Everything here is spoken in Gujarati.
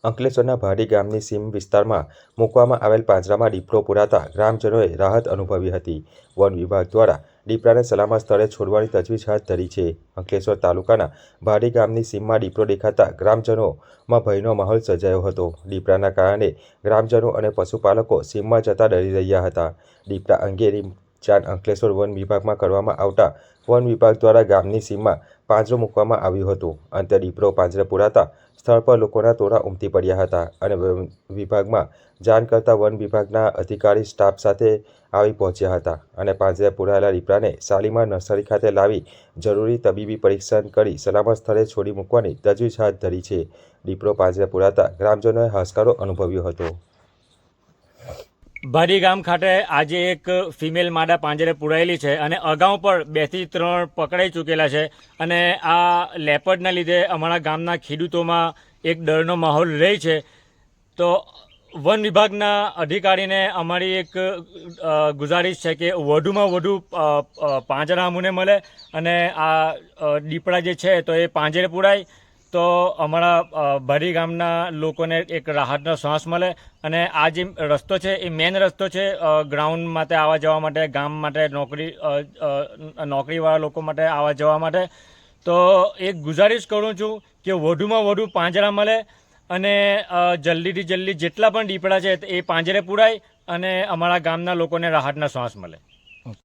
અંકલેશ્વરના ભાડી ગામની સીમ વિસ્તારમાં મૂકવામાં આવેલ પાંજરામાં દીપડો પુરાતા ગ્રામજનોએ રાહત અનુભવી હતી. વન વિભાગ દ્વારા દીપડાને સલામત સ્થળે છોડવાની તજવીજ હાથ ધરી છે. અંકલેશ્વર તાલુકાના ભાડી ગામની સીમમાં દીપડો દેખાતા ગ્રામજનોમાં ભયનો માહોલ સર્જાયો હતો. દીપડાના કારણે ગ્રામજનો અને પશુપાલકો સીમમાં જતા ડરી રહ્યા હતા. દીપડા અંગેની જાણ અંકલેશ્વર વન વિભાગમાં કરવામાં આવતા વન વિભાગ દ્વારા ગામની સીમમાં પાંજરો મૂકવામાં આવ્યું હતું. અંતે દીપડો પાંજરે પુરાતા સ્થળ પર લોકોના ટોળા ઉમટી પડ્યા હતા અને વિભાગમાં જાણ કરતા વન વિભાગના અધિકારી સ્ટાફ સાથે આવી પહોંચ્યા હતા અને પાંજરે પુરાયેલા દીપડાને શાલીમાર નર્સરી ખાતે લાવી જરૂરી તબીબી પરીક્ષણ કરી સલામત સ્થળે છોડી મૂકવાની તજવીજ હાથ ધરી છે. દીપડો પાંજરે પુરાતા ગ્રામજનોએ હાશકારો અનુભવ્યો હતો. ભાડી ગામ ખાતે આજે એક ફિમેલ માદા પાંજરે પુરાયેલી છે અને અગાઉ પણ 2 થી 3 પકડાઈ ચૂકેલા છે અને આ લેપર્ડના લીધે અમારા ગામના ખેડૂતોમાં એક ડરનો માહોલ રહે છે. તો વન વિભાગના અધિકારીને અમારી એક ગુજારિશ છે કે વધુમાં વધુ પાંજરા અમને મળે અને આ દીપડા જે છે તો એ પાંજરે પુરાય તો અમારા ભાડી ગામના લોકોને એક રાહતનો શ્વાસ મળે. અને આ જે રસ્તો છે એ મેન રસ્તો છે ગ્રાઉન્ડ માટે આવવા જવા માટે, ગામ માટે નોકરીવાળા લોકો માટે આવવા જવા માટે. તો એક ગુજારિશ કરું છું કે વધુમાં વધુ પાંજરા મળે અને જલ્દીથી જલ્દી જેટલા પણ દીપડા છે એ પાંજરે પુરાય અને અમારા ગામના લોકોને રાહતના શ્વાસ મળે.